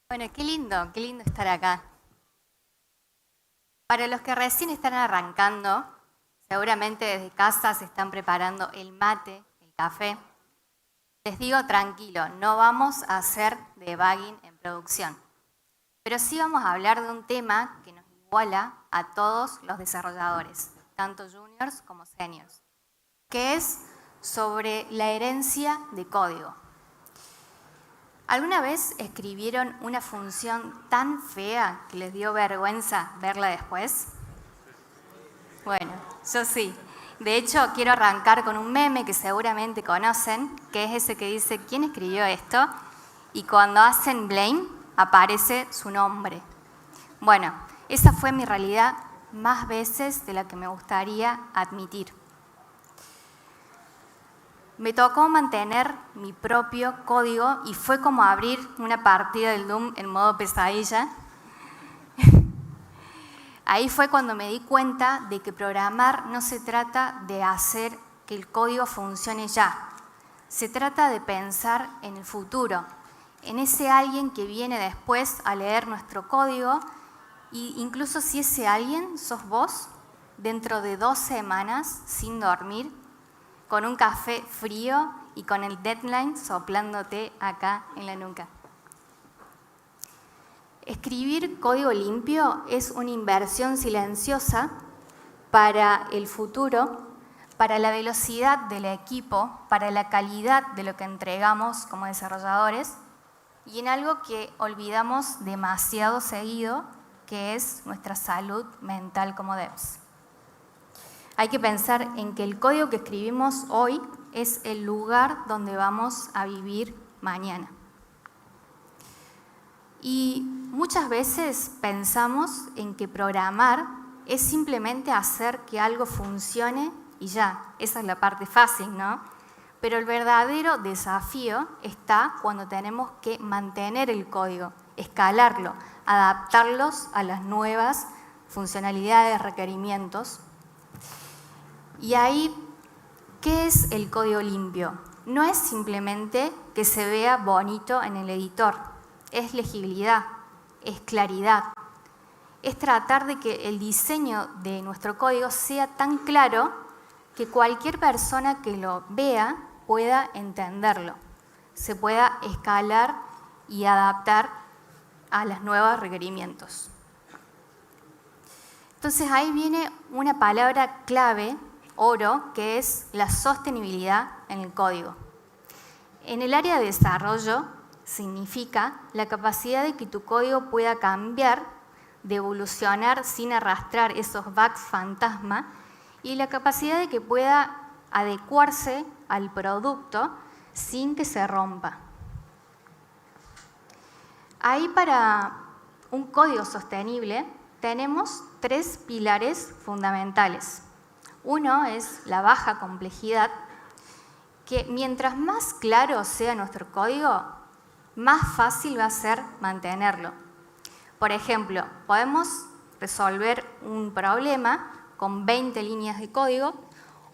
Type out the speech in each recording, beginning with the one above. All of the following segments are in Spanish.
Bueno, qué lindo estar acá. Para los que recién están arrancando, seguramente desde casa se están preparando el mate, el café. Les digo tranquilo, no vamos a hacer debugging en producción, pero sí vamos a hablar de un tema que nos iguala a todos los desarrolladores, tanto juniors como seniors, que es sobre la herencia de código. ¿Alguna vez escribieron una función tan fea que les dio vergüenza verla después? Bueno, yo sí. De hecho, quiero arrancar con un meme que seguramente conocen, que es ese que dice ¿quién escribió esto? Y cuando hacen blame, aparece su nombre. Bueno, esa fue mi realidad más veces de la que me gustaría admitir. Me tocó mantener mi propio código y fue como abrir una partida del Doom en modo pesadilla. Ahí fue cuando me di cuenta de que programar no se trata de hacer que el código funcione ya. Se trata de pensar en el futuro, en ese alguien que viene después a leer nuestro código e incluso si ese alguien sos vos, dentro de 2 semanas sin dormir, con un café frío y con el deadline soplándote acá en la nuca. Escribir código limpio es una inversión silenciosa para el futuro, para la velocidad del equipo, para la calidad de lo que entregamos como desarrolladores y en algo que olvidamos demasiado seguido, que es nuestra salud mental como devs. Hay que pensar en que el código que escribimos hoy es el lugar donde vamos a vivir mañana. Y muchas veces pensamos en que programar es simplemente hacer que algo funcione y ya, esa es la parte fácil, ¿no? Pero el verdadero desafío está cuando tenemos que mantener el código, escalarlo, adaptarlos a las nuevas funcionalidades, requerimientos. Y ahí, ¿qué es el código limpio? No es simplemente que se vea bonito en el editor, es legibilidad, es claridad, es tratar de que el diseño de nuestro código sea tan claro que cualquier persona que lo vea pueda entenderlo, se pueda escalar y adaptar a los nuevos requerimientos. Entonces ahí viene una palabra clave, oro, que es la sostenibilidad en el código. En el área de desarrollo significa la capacidad de que tu código pueda cambiar, de evolucionar sin arrastrar esos bugs fantasma y la capacidad de que pueda adecuarse al producto sin que se rompa. Ahí para un código sostenible tenemos 3 pilares fundamentales. Uno es la baja complejidad, que mientras más claro sea nuestro código, más fácil va a ser mantenerlo. Por ejemplo, podemos resolver un problema con 20 líneas de código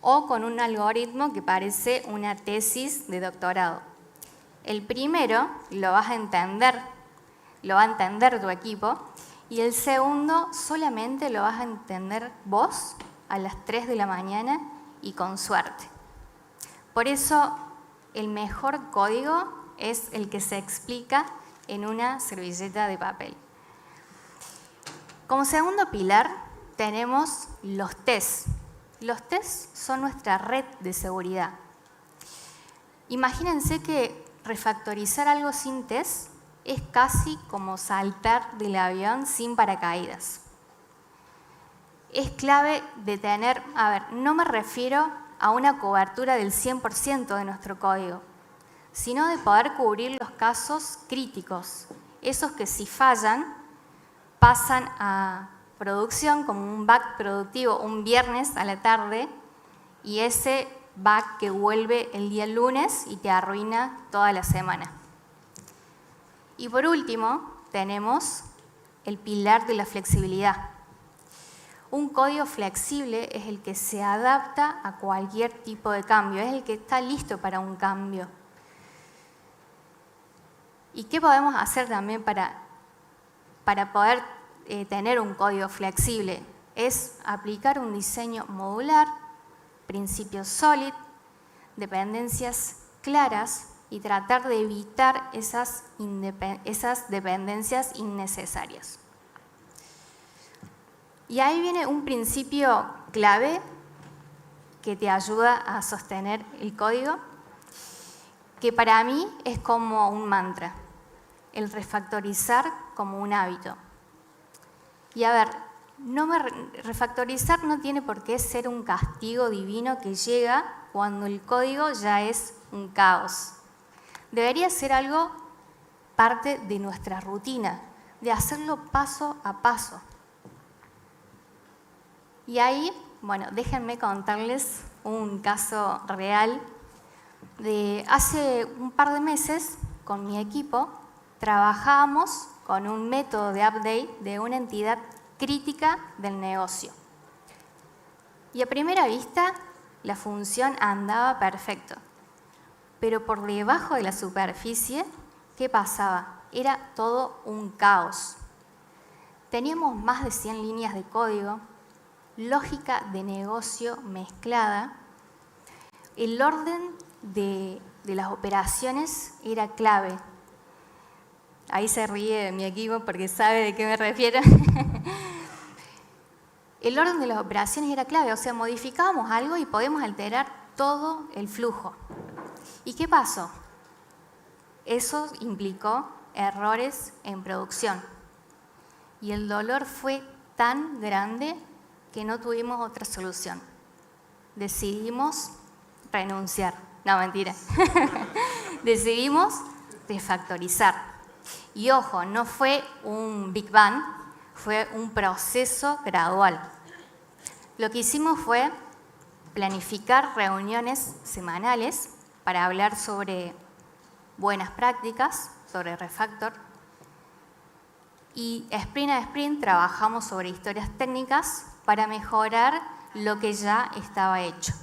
o con un algoritmo que parece una tesis de doctorado. El primero lo vas a entender, lo va a entender tu equipo, y el segundo solamente lo vas a entender vos a las 3 de la mañana y con suerte. Por eso, el mejor código es el que se explica en una servilleta de papel. Como segundo pilar tenemos los tests. Los tests son nuestra red de seguridad. Imagínense que refactorizar algo sin test es casi como saltar del avión sin paracaídas. Es clave de tener, no me refiero a una cobertura del 100% de nuestro código, sino de poder cubrir los casos críticos, esos que si fallan pasan a producción como un bug productivo un viernes a la tarde y ese bug que vuelve el día lunes y te arruina toda la semana. Y por último, tenemos el pilar de la flexibilidad. Un código flexible es el que se adapta a cualquier tipo de cambio, es el que está listo para un cambio. ¿Y qué podemos hacer también para poder tener un código flexible? Es aplicar un diseño modular, principios SOLID, dependencias claras y tratar de evitar esas dependencias innecesarias. Y ahí viene un principio clave que te ayuda a sostener el código, que para mí es como un mantra, el refactorizar como un hábito. Y a ver, refactorizar no tiene por qué ser un castigo divino que llega cuando el código ya es un caos. Debería ser algo parte de nuestra rutina, de hacerlo paso a paso. Y ahí, bueno, déjenme contarles un caso real. Hace un par de meses, con mi equipo, trabajábamos con un método de update de una entidad crítica del negocio. Y a primera vista, la función andaba perfecto. Pero por debajo de la superficie, ¿qué pasaba? Era todo un caos. Teníamos más de 100 líneas de código, lógica de negocio mezclada, el orden de las operaciones era clave. Ahí se ríe mi equipo porque sabe de qué me refiero. El orden de las operaciones era clave, o sea, modificábamos algo y podíamos alterar todo el flujo. ¿Y qué pasó? Eso implicó errores en producción. Y el dolor fue tan grande que no tuvimos otra solución. Decidimos renunciar. No, mentira. Decidimos refactorizar. Y ojo, no fue un Big Bang, fue un proceso gradual. Lo que hicimos fue planificar reuniones semanales para hablar sobre buenas prácticas, sobre refactor. Y sprint a sprint trabajamos sobre historias técnicas para mejorar lo que ya estaba hecho.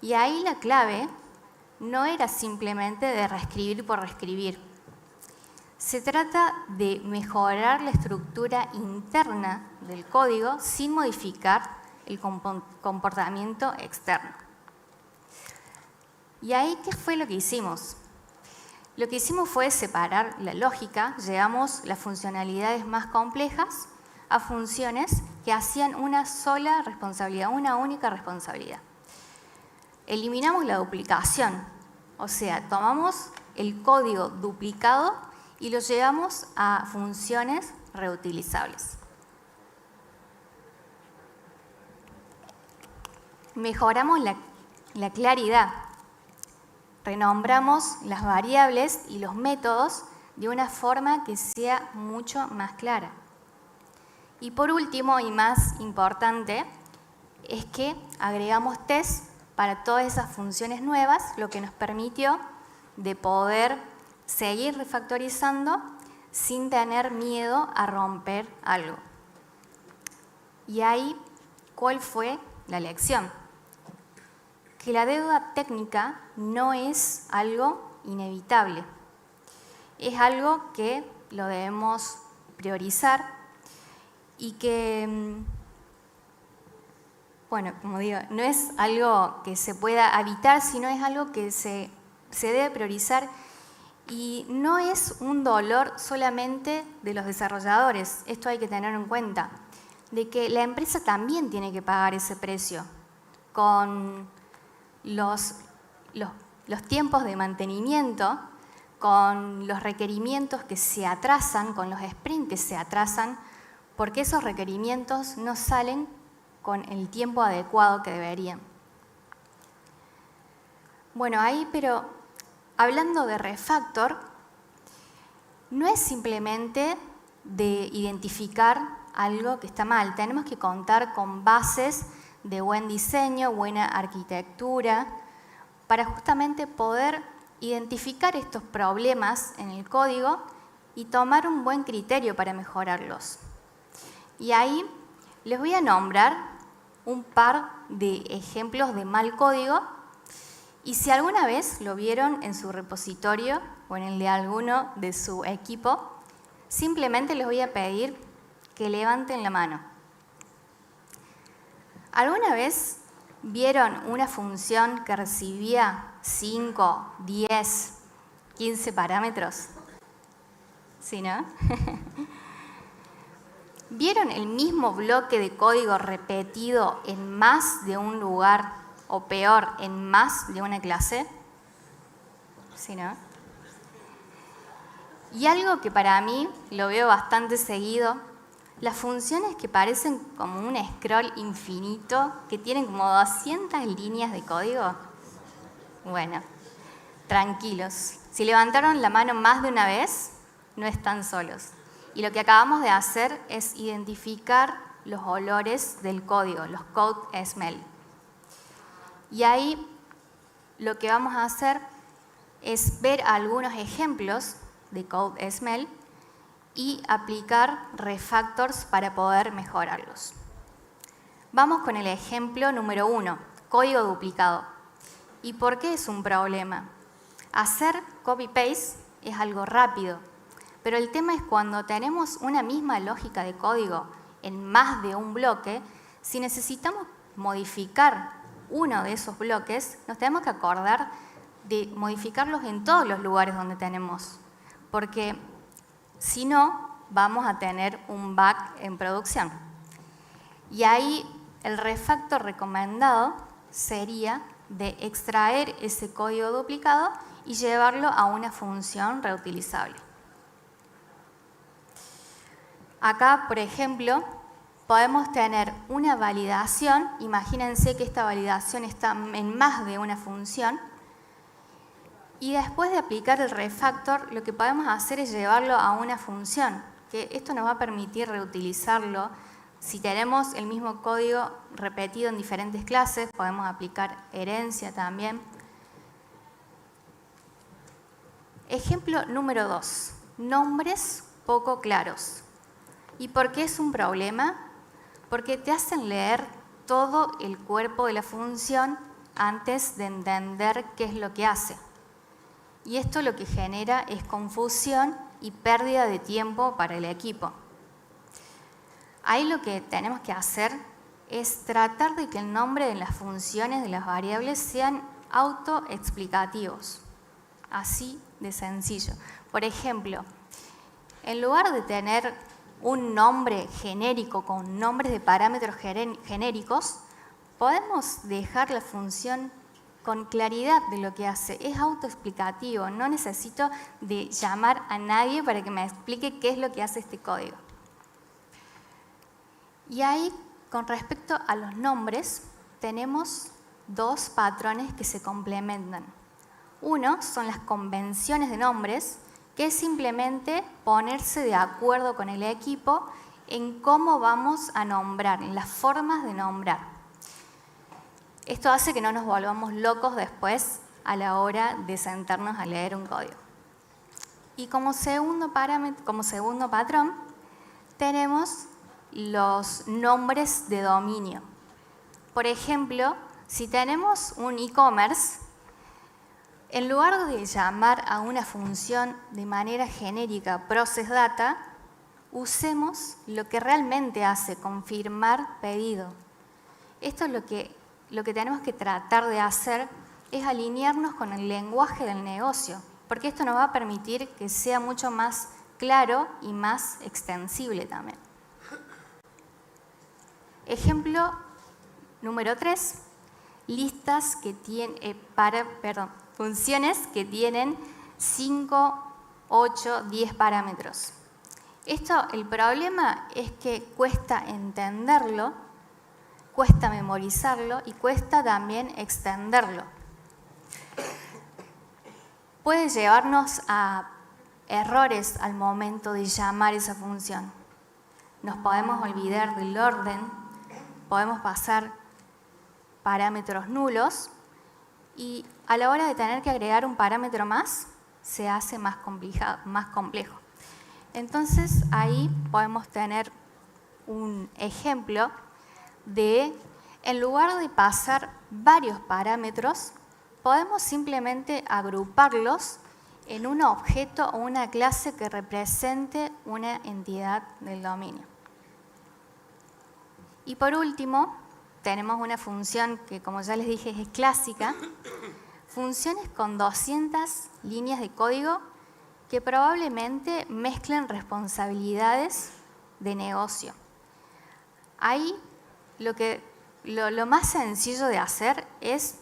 Y ahí la clave no era simplemente de reescribir por reescribir. Se trata de mejorar la estructura interna del código sin modificar el comportamiento externo. ¿Y ahí qué fue lo que hicimos? Lo que hicimos fue separar la lógica, llevamos las funcionalidades más complejas a funciones que hacían una sola responsabilidad, una única responsabilidad. Eliminamos la duplicación, o sea, tomamos el código duplicado y lo llevamos a funciones reutilizables. Mejoramos la claridad. Renombramos las variables y los métodos de una forma que sea mucho más clara. Y por último, y más importante, es que agregamos test para todas esas funciones nuevas, lo que nos permitió de poder seguir refactorizando sin tener miedo a romper algo. Y ahí, ¿cuál fue la lección? Que la deuda técnica no es algo inevitable. Es algo que lo debemos priorizar y que, bueno, como digo, no es algo que se pueda evitar, sino es algo que se debe priorizar y no es un dolor solamente de los desarrolladores. Esto hay que tener en cuenta, de que la empresa también tiene que pagar ese precio con los tiempos de mantenimiento, con los requerimientos que se atrasan, con los sprints que se atrasan, porque esos requerimientos no salen con el tiempo adecuado que deberían. Bueno, ahí, pero hablando de refactor, no es simplemente de identificar algo que está mal. Tenemos que contar con bases de buen diseño, buena arquitectura, para justamente poder identificar estos problemas en el código y tomar un buen criterio para mejorarlos. Y ahí les voy a nombrar un par de ejemplos de mal código y si alguna vez lo vieron en su repositorio, o en el de alguno de su equipo, simplemente les voy a pedir que levanten la mano. ¿Alguna vez vieron una función que recibía 5, 10, 15 parámetros? ¿Sí, no? ¿Vieron el mismo bloque de código repetido en más de un lugar o peor, en más de una clase? ¿Sí, no? Y algo que para mí lo veo bastante seguido, las funciones que parecen como un scroll infinito, que tienen como 200 líneas de código. Bueno, tranquilos. Si levantaron la mano más de una vez, no están solos. Y lo que acabamos de hacer es identificar los olores del código, los code smell. Y ahí lo que vamos a hacer es ver algunos ejemplos de code smell y aplicar refactors para poder mejorarlos. Vamos con el ejemplo número 1, código duplicado. ¿Y por qué es un problema? Hacer copy-paste es algo rápido, pero el tema es cuando tenemos una misma lógica de código en más de un bloque, si necesitamos modificar uno de esos bloques, nos tenemos que acordar de modificarlos en todos los lugares donde tenemos, porque si no, vamos a tener un bug en producción. Y ahí el refactor recomendado sería de extraer ese código duplicado y llevarlo a una función reutilizable. Acá, por ejemplo, podemos tener una validación. Imagínense que esta validación está en más de una función. Y después de aplicar el refactor, lo que podemos hacer es llevarlo a una función, que esto nos va a permitir reutilizarlo. Si tenemos el mismo código repetido en diferentes clases, podemos aplicar herencia también. Ejemplo número 2, nombres poco claros. ¿Y por qué es un problema? Porque te hacen leer todo el cuerpo de la función antes de entender qué es lo que hace. Y esto lo que genera es confusión y pérdida de tiempo para el equipo. Ahí lo que tenemos que hacer es tratar de que el nombre de las funciones de las variables sean autoexplicativos. Así de sencillo. Por ejemplo, en lugar de tener un nombre genérico con nombres de parámetros genéricos, podemos dejar la función con claridad de lo que hace. Es autoexplicativo, no necesito de llamar a nadie para que me explique qué es lo que hace este código. Y ahí, con respecto a los nombres, tenemos dos patrones que se complementan. Uno son las convenciones de nombres, que es simplemente ponerse de acuerdo con el equipo en cómo vamos a nombrar, en las formas de nombrar. Esto hace que no nos volvamos locos después a la hora de sentarnos a leer un código. Y como segundo patrón, tenemos los nombres de dominio. Por ejemplo, si tenemos un e-commerce, en lugar de llamar a una función de manera genérica process data, usemos lo que realmente hace, confirmar pedido. Esto es lo que tenemos que tratar de hacer, es alinearnos con el lenguaje del negocio, porque esto nos va a permitir que sea mucho más claro y más extensible también. Ejemplo número 3, listas que tienen, funciones que tienen 5, 8, 10 parámetros. El problema es que cuesta entenderlo, cuesta memorizarlo y cuesta también extenderlo. Puede llevarnos a errores al momento de llamar esa función. Nos podemos olvidar del orden, podemos pasar parámetros nulos y a la hora de tener que agregar un parámetro más, se hace más complejo. Entonces, ahí podemos tener un ejemplo de, en lugar de pasar varios parámetros, podemos simplemente agruparlos en un objeto o una clase que represente una entidad del dominio. Y por último, tenemos una función que, como ya les dije, es clásica. Funciones con 200 líneas de código que probablemente mezclen responsabilidades de negocio. Ahí lo más sencillo de hacer es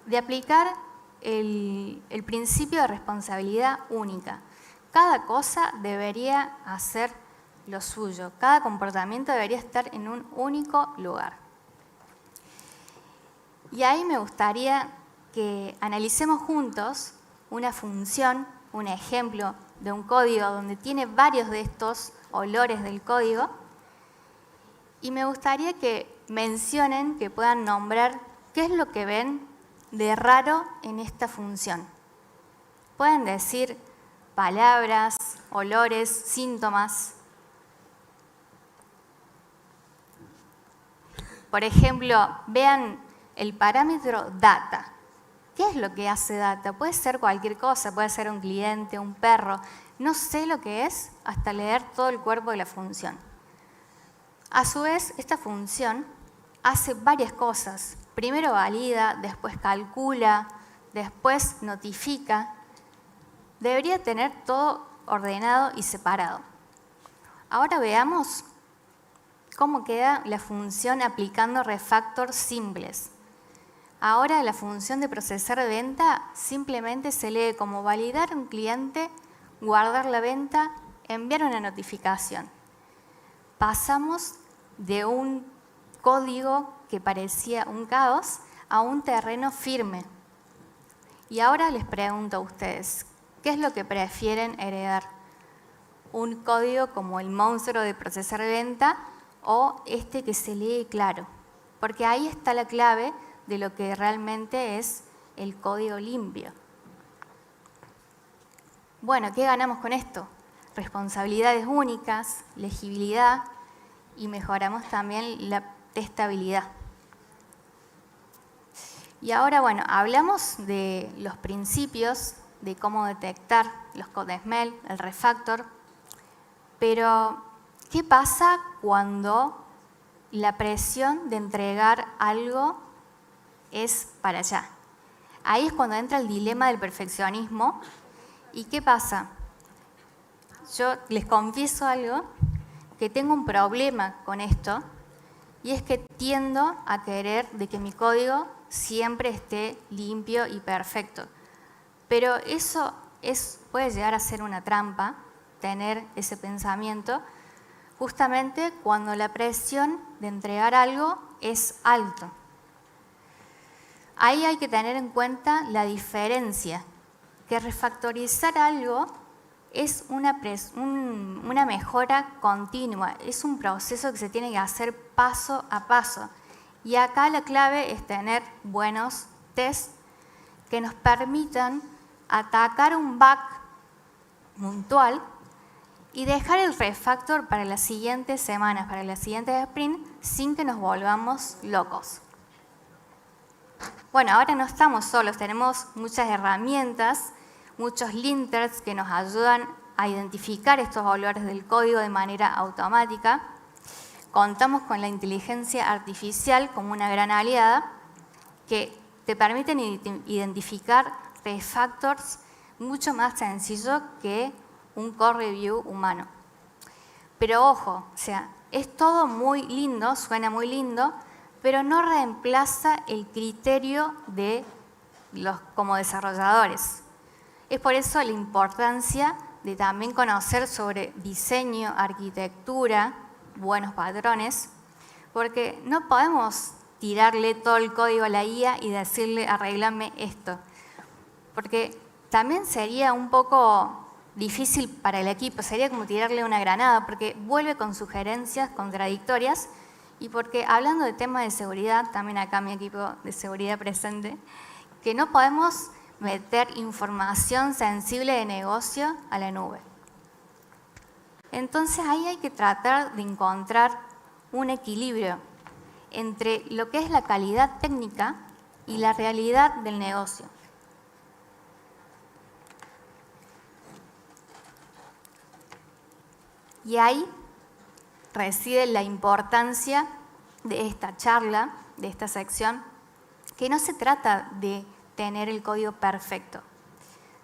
de aplicar el principio de responsabilidad única. Cada cosa debería hacer lo suyo, cada comportamiento debería estar en un único lugar. Y ahí me gustaría que analicemos juntos una función, un ejemplo de un código donde tiene varios de estos olores del código, y me gustaría que mencionen, que puedan nombrar qué es lo que ven de raro en esta función. Pueden decir palabras, olores, síntomas. Por ejemplo, vean el parámetro data. ¿Qué es lo que hace data? Puede ser cualquier cosa, puede ser un cliente, un perro. No sé lo que es hasta leer todo el cuerpo de la función. A su vez, esta función hace varias cosas. Primero valida, después calcula, después notifica. Debería tener todo ordenado y separado. Ahora veamos cómo queda la función aplicando refactors simples. Ahora la función de procesar venta simplemente se lee como validar un cliente, guardar la venta, enviar una notificación. Pasamos de un código que parecía un caos a un terreno firme. Y ahora les pregunto a ustedes, ¿qué es lo que prefieren heredar? ¿Un código como el monstruo de procesar venta o este que se lee claro? Porque ahí está la clave de lo que realmente es el código limpio. Bueno, ¿qué ganamos con esto? Responsabilidades únicas, legibilidad y mejoramos también la testabilidad. Y ahora, bueno, hablamos de los principios de cómo detectar los code smell, el refactor, pero ¿qué pasa cuando la presión de entregar algo es para allá? Ahí es cuando entra el dilema del perfeccionismo. ¿Y qué pasa? Yo les confieso algo, que tengo un problema con esto, y es que tiendo a querer de que mi código siempre esté limpio y perfecto. Pero eso puede llegar a ser una trampa, tener ese pensamiento, justamente cuando la presión de entregar algo es alto. Ahí hay que tener en cuenta la diferencia, que refactorizar algo es una mejora continua, es un proceso que se tiene que hacer paso a paso. Y acá la clave es tener buenos tests que nos permitan atacar un bug puntual y dejar el refactor para las siguientes semanas, para las siguientes sprint, sin que nos volvamos locos. Bueno, ahora no estamos solos, tenemos muchas herramientas, muchos linters que nos ayudan a identificar estos olores del código de manera automática. Contamos con la inteligencia artificial como una gran aliada que te permiten identificar refactors mucho más sencillo que un core review humano. Pero ojo, o sea, es todo muy lindo, suena muy lindo, pero no reemplaza el criterio de los como desarrolladores. Es por eso la importancia de también conocer sobre diseño, arquitectura, buenos patrones, porque no podemos tirarle todo el código a la IA y decirle arréglame esto, porque también sería un poco difícil para el equipo, sería como tirarle una granada, porque vuelve con sugerencias contradictorias y porque hablando de temas de seguridad, también acá mi equipo de seguridad presente, que no podemos meter información sensible de negocio a la nube. Entonces ahí hay que tratar de encontrar un equilibrio entre lo que es la calidad técnica y la realidad del negocio. Y ahí reside la importancia de esta charla, de esta sección, que no se trata de tener el código perfecto.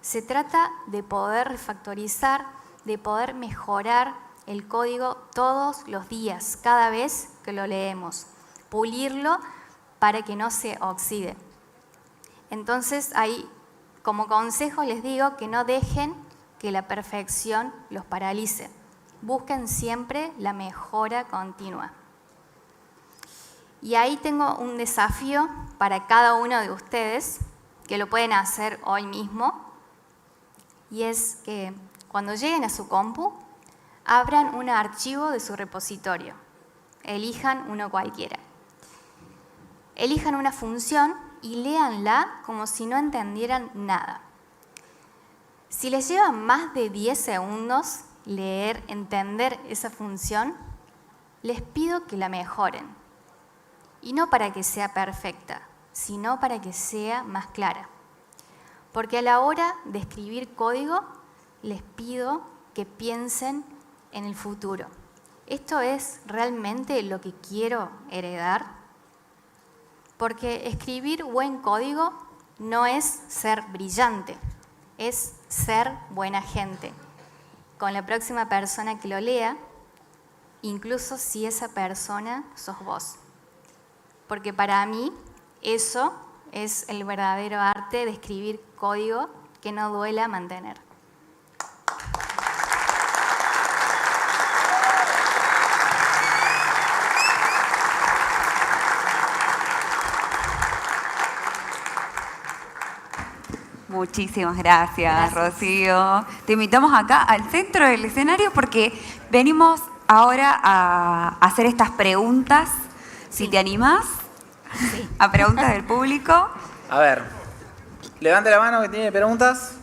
Se trata de poder refactorizar, de poder mejorar el código todos los días, cada vez que lo leemos. Pulirlo para que no se oxide. Entonces, ahí, como consejo, les digo que no dejen que la perfección los paralice. Busquen siempre la mejora continua. Y ahí tengo un desafío para cada uno de ustedes, que lo pueden hacer hoy mismo, y es que cuando lleguen a su compu, abran un archivo de su repositorio. Elijan uno cualquiera. Elijan una función y léanla como si no entendieran nada. Si les lleva más de 10 segundos leer, entender esa función, les pido que la mejoren. Y no para que sea perfecta, sino para que sea más clara. Porque a la hora de escribir código, les pido que piensen en el futuro. ¿Esto es realmente lo que quiero heredar? Porque escribir buen código no es ser brillante, es ser buena gente. Con la próxima persona que lo lea, incluso si esa persona sos vos. Porque para mí eso es el verdadero arte de escribir código que no duela mantener. Muchísimas gracias, Rocío. Te invitamos acá al centro del escenario porque venimos ahora a hacer estas preguntas. Si te animás, a preguntas del público. A ver, levante la mano que tiene preguntas.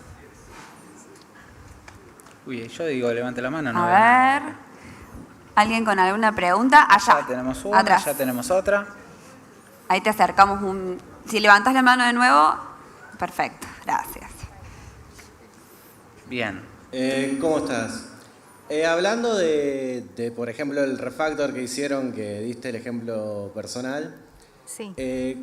Uy, yo digo levante la mano. No a ver, ¿alguien con alguna pregunta? Allá, ya tenemos una, atrás. ya tenemos otra. Ahí te acercamos un... Si levantas la mano de nuevo, perfecto, gracias. Bien. ¿Cómo estás? Hablando de, por ejemplo, el refactor que hicieron, que diste el ejemplo personal, Sí.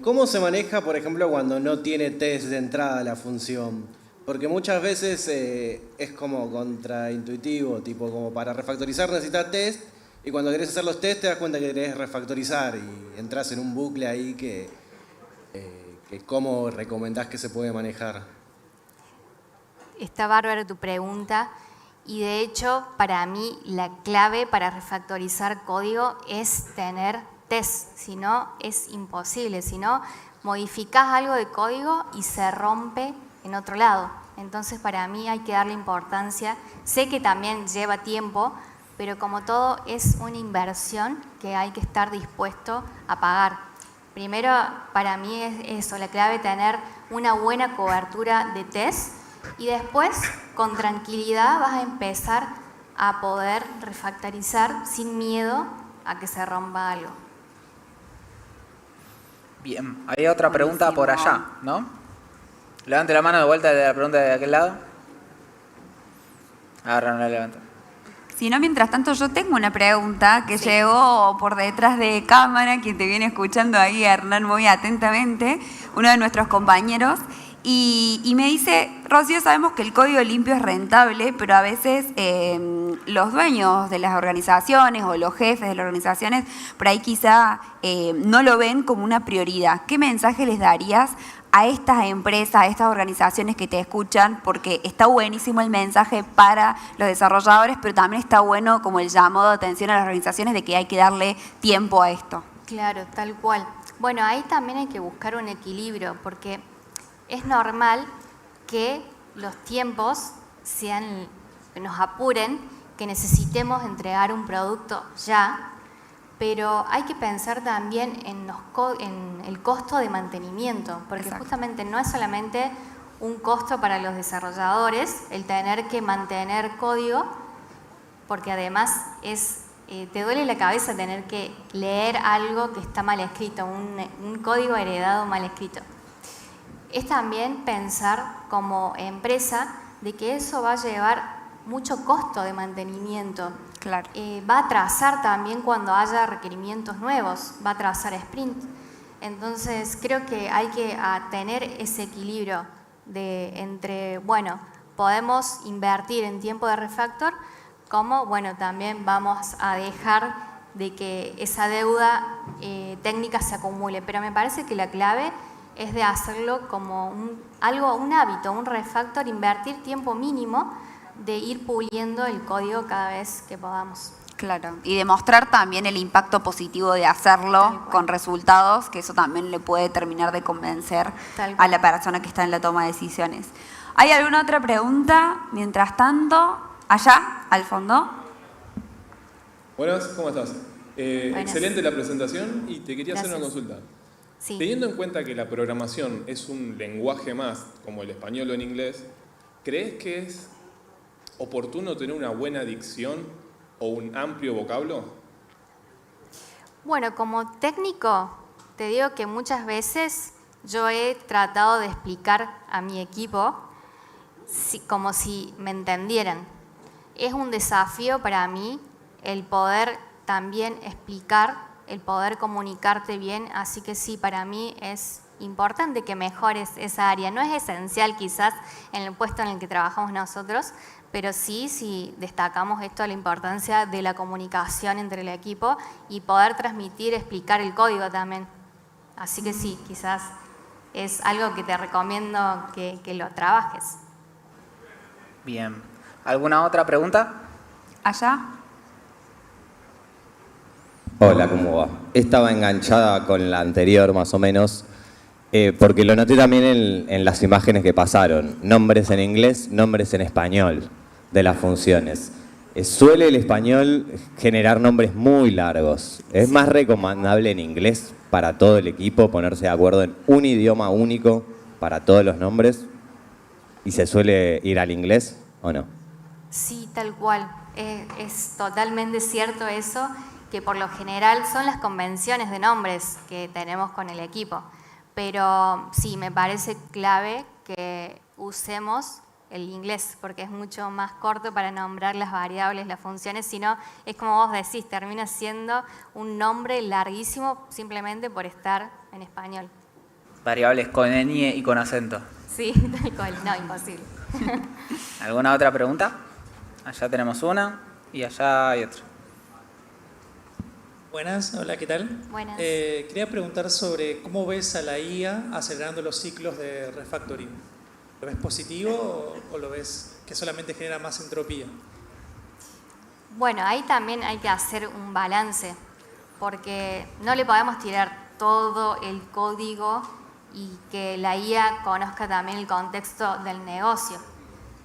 ¿Cómo se maneja, por ejemplo, cuando no tiene test de entrada la función? Porque muchas veces es como contraintuitivo, tipo como para refactorizar necesitas test, y cuando querés hacer los test te das cuenta que querés refactorizar y entras en un bucle ahí que ¿cómo recomendás que se puede manejar? Está bárbara tu pregunta y de hecho para mí la clave para refactorizar código es tener test, si no es imposible, si no modificás algo de código y se rompe en otro lado. Entonces para mí hay que darle importancia, sé que también lleva tiempo, pero como todo es una inversión que hay que estar dispuesto a pagar. Primero para mí es eso, la clave tener una buena cobertura de test y después con tranquilidad vas a empezar a poder refactorizar sin miedo a que se rompa algo. Bien, hay otra pregunta por allá, ¿no? Levante la mano de vuelta de la pregunta de aquel lado. Ahora no la levanta. Si no, mientras tanto yo tengo una pregunta que llegó por detrás de cámara, quien te viene escuchando ahí, Hernán, muy atentamente, uno de nuestros compañeros, y me dice, Rocío, sabemos que el código limpio es rentable, pero a veces los dueños de las organizaciones o los jefes de las organizaciones por ahí quizá no lo ven como una prioridad. ¿Qué mensaje les darías a estas empresas, a estas organizaciones que te escuchan? Porque está buenísimo el mensaje para los desarrolladores, pero también está bueno como el llamado de atención a las organizaciones de que hay que darle tiempo a esto. Claro, tal cual. Bueno, ahí también hay que buscar un equilibrio, porque es normal que los tiempos nos apuren, que necesitemos entregar un producto ya, pero hay que pensar también en el costo de mantenimiento, porque Exacto. Justamente no es solamente un costo para los desarrolladores el tener que mantener código, porque además te duele la cabeza tener que leer algo que está mal escrito, un código heredado mal escrito. Es también pensar como empresa de que eso va a llevar mucho costo de mantenimiento. Claro. Va a atrasar también cuando haya requerimientos nuevos, va a atrasar sprint. Entonces creo que hay que tener ese equilibrio entre, bueno, podemos invertir en tiempo de refactor, como, bueno, también vamos a dejar de que esa deuda técnica se acumule. Pero me parece que la clave es de hacerlo como un hábito, un refactor, invertir tiempo mínimo de ir puliendo el código cada vez que podamos. Claro, y demostrar también el impacto positivo de hacerlo con resultados, que eso también le puede terminar de convencer a la persona que está en la toma de decisiones. ¿Hay alguna otra pregunta? Mientras tanto, allá, al fondo. Buenas, ¿cómo estás? Excelente la presentación y te quería hacer una consulta. Sí. Teniendo en cuenta que la programación es un lenguaje más, como el español o el inglés, ¿crees que es oportuno tener una buena dicción o un amplio vocablo? Bueno, como técnico, te digo que muchas veces yo he tratado de explicar a mi equipo como si me entendieran. Es un desafío para mí el poder también explicar, el poder comunicarte bien, así que sí, para mí es importante que mejores esa área. No es esencial quizás en el puesto en el que trabajamos nosotros, pero sí destacamos esto, la importancia de la comunicación entre el equipo y poder transmitir, explicar el código también. Así que sí, quizás es algo que te recomiendo que lo trabajes. Bien. ¿Alguna otra pregunta? Allá. Hola, ¿cómo va? Estaba enganchada con la anterior más o menos, porque lo noté también en las imágenes que pasaron. Nombres en inglés, nombres en español de las funciones. Suele el español generar nombres muy largos. ¿Es más recomendable en inglés para todo el equipo ponerse de acuerdo en un idioma único para todos los nombres? ¿Y se suele ir al inglés o no? Sí, tal cual. Es totalmente cierto eso, que por lo general son las convenciones de nombres que tenemos con el equipo. Pero sí, me parece clave que usemos el inglés, porque es mucho más corto para nombrar las variables, las funciones, sino es como vos decís, termina siendo un nombre larguísimo simplemente por estar en español. Variables con ñ y con acento. Sí, tal cual, no, imposible. ¿Alguna otra pregunta? Allá tenemos una y allá hay otra. Buenas, hola, ¿qué tal? Buenas. Quería preguntar sobre cómo ves a la IA acelerando los ciclos de refactoring. ¿Lo ves positivo o lo ves que solamente genera más entropía? Bueno, ahí también hay que hacer un balance, porque no le podemos tirar todo el código y que la IA conozca también el contexto del negocio.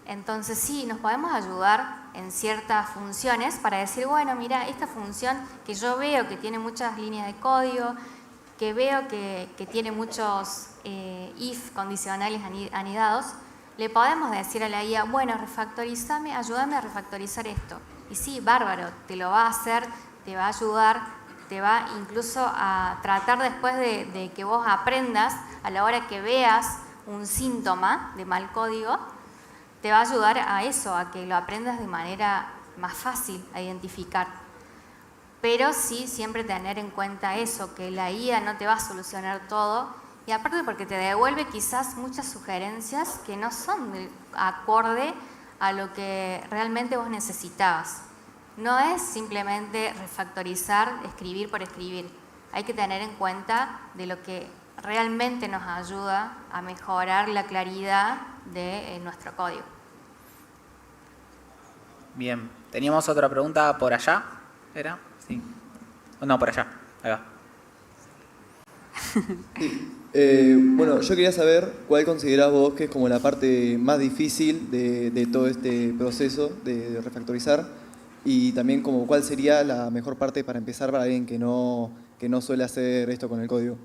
Entonces sí, nos podemos ayudar en ciertas funciones para decir, bueno, mira, esta función que yo veo que tiene muchas líneas de código, que veo que tiene muchos if condicionales anidados, le podemos decir a la IA, bueno, refactorízame, ayúdame a refactorizar esto. Y sí, bárbaro, te lo va a hacer, te va a ayudar, te va incluso a tratar después de que vos aprendas, a la hora que veas un síntoma de mal código, te va a ayudar a eso, a que lo aprendas de manera más fácil a identificar. Pero sí, siempre tener en cuenta eso, que la IA no te va a solucionar todo, y aparte porque te devuelve quizás muchas sugerencias que no son acorde a lo que realmente vos necesitabas. No es simplemente refactorizar, escribir por escribir. Hay que tener en cuenta de lo que realmente nos ayuda a mejorar la claridad de nuestro código. Bien. ¿Teníamos otra pregunta por allá? ¿Era? Sí. No, por allá. Ahí va. Bueno, yo quería saber cuál considerás vos que es como la parte más difícil de todo este proceso de refactorizar y también como cuál sería la mejor parte para empezar para alguien que no suele hacer esto con el código.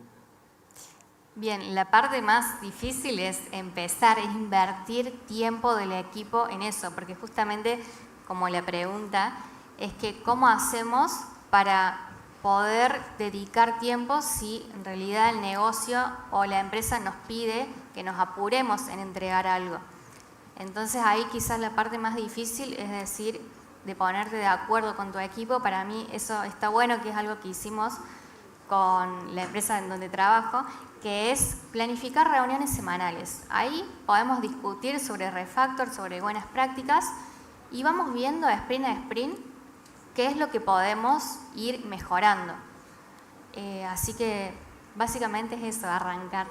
Bien, la parte más difícil es empezar, es invertir tiempo del equipo en eso, porque justamente como la pregunta es que ¿cómo hacemos para poder dedicar tiempo si en realidad el negocio o la empresa nos pide que nos apuremos en entregar algo? Entonces ahí quizás la parte más difícil es decir, de ponerte de acuerdo con tu equipo. Para mí eso está bueno, que es algo que hicimos con la empresa en donde trabajo, que es planificar reuniones semanales. Ahí podemos discutir sobre Refactor, sobre buenas prácticas y vamos viendo sprint a sprint qué es lo que podemos ir mejorando. Así que básicamente es eso, arrancar.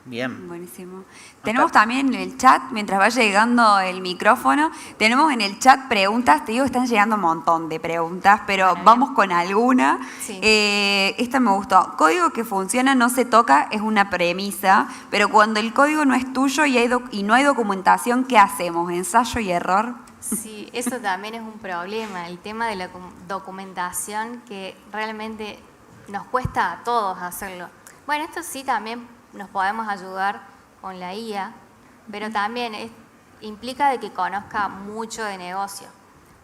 Bien. Buenísimo. Tenemos también en el chat, mientras va llegando el micrófono, tenemos en el chat preguntas. Te digo que están llegando un montón de preguntas, pero Bueno, vamos con alguna. Sí. Esta me gustó. Código que funciona no se toca es una premisa, pero cuando el código no es tuyo y no hay documentación, ¿qué hacemos? ¿Ensayo y error? Sí, eso también es un problema, el tema de la documentación, que realmente nos cuesta a todos hacerlo. Bueno, esto sí también nos podemos ayudar con la IA, pero también implica de que conozca mucho de negocio.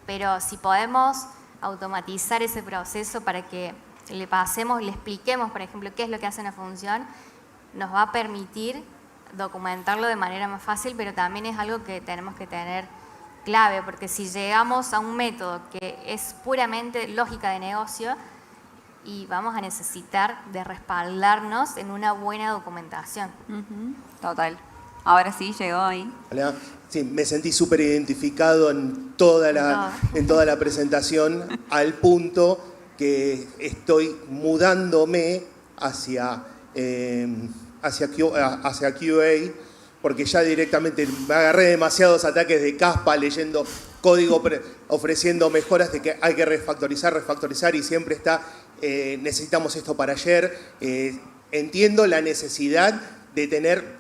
Pero si podemos automatizar ese proceso para que le pasemos, le expliquemos, por ejemplo, qué es lo que hace una función, nos va a permitir documentarlo de manera más fácil, pero también es algo que tenemos que tener clave, porque si llegamos a un método que es puramente lógica de negocio, y vamos a necesitar de respaldarnos en una buena documentación. Total. Ahora sí, llegó ahí. Hola. Sí, me sentí súper identificado en toda la presentación, al punto que estoy mudándome hacia QA, porque ya directamente me agarré demasiados ataques de caspa leyendo código, ofreciendo mejoras de que hay que refactorizar y siempre está, necesitamos esto para ayer. Entiendo la necesidad de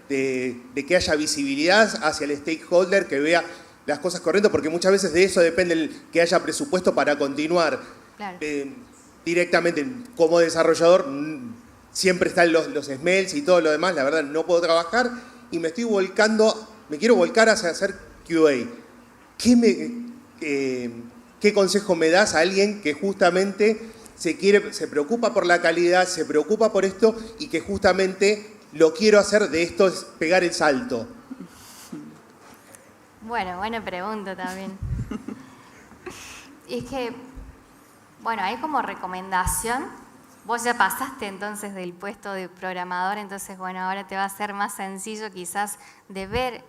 de que haya visibilidad hacia el stakeholder, que vea las cosas corriendo, porque muchas veces de eso depende que haya presupuesto para continuar. Claro. Directamente como desarrollador siempre están los smells y todo lo demás, la verdad no puedo trabajar y me quiero volcar hacia hacer QA. ¿Qué consejo me das a alguien que justamente se preocupa por la calidad, se preocupa por esto y que justamente lo quiero hacer de esto es pegar el salto? Bueno, buena pregunta también. Y es que, bueno, ahí como recomendación, vos ya pasaste entonces del puesto de programador, entonces bueno, ahora te va a ser más sencillo quizás de ver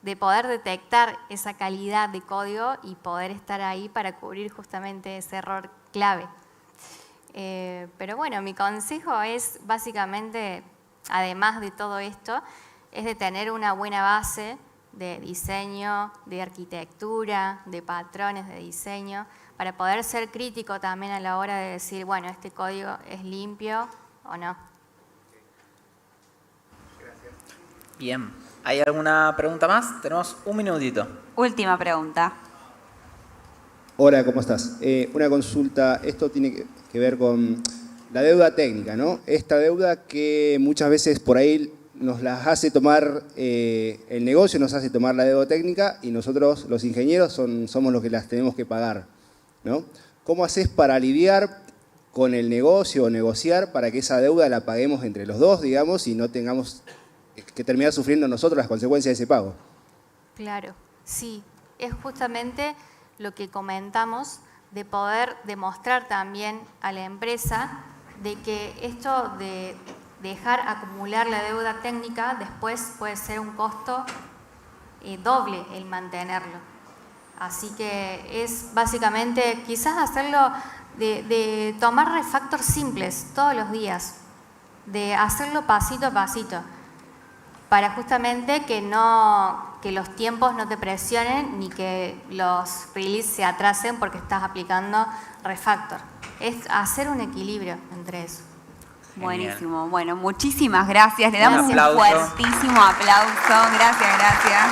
de poder detectar esa calidad de código y poder estar ahí para cubrir justamente ese error clave. Pero bueno, mi consejo es básicamente, además de todo esto, es de tener una buena base de diseño, de arquitectura, de patrones de diseño, para poder ser crítico también a la hora de decir, bueno, este código es limpio o no. Bien. ¿Hay alguna pregunta más? Tenemos un minutito. Última pregunta. Hola, ¿cómo estás? Una consulta, esto tiene que ver con la deuda técnica, ¿no? Esta deuda que muchas veces por ahí nos las hace tomar, el negocio nos hace tomar la deuda técnica y nosotros, los ingenieros, somos los que las tenemos que pagar, ¿no? ¿Cómo haces para aliviar con el negocio o negociar para que esa deuda la paguemos entre los dos, digamos, y no tengamos que terminar sufriendo nosotros las consecuencias de ese pago? Claro, sí. Es justamente lo que comentamos, de poder demostrar también a la empresa de que esto de dejar acumular la deuda técnica después puede ser un costo doble el mantenerlo. Así que es básicamente quizás hacerlo de tomar refactors simples todos los días, de hacerlo pasito a pasito, para justamente que los tiempos no te presionen ni que los releases se atrasen porque estás aplicando refactor. Es hacer un equilibrio entre eso. Buenísimo. Bueno, muchísimas gracias. Le damos un aplauso. fuertísimo aplauso. Gracias, gracias.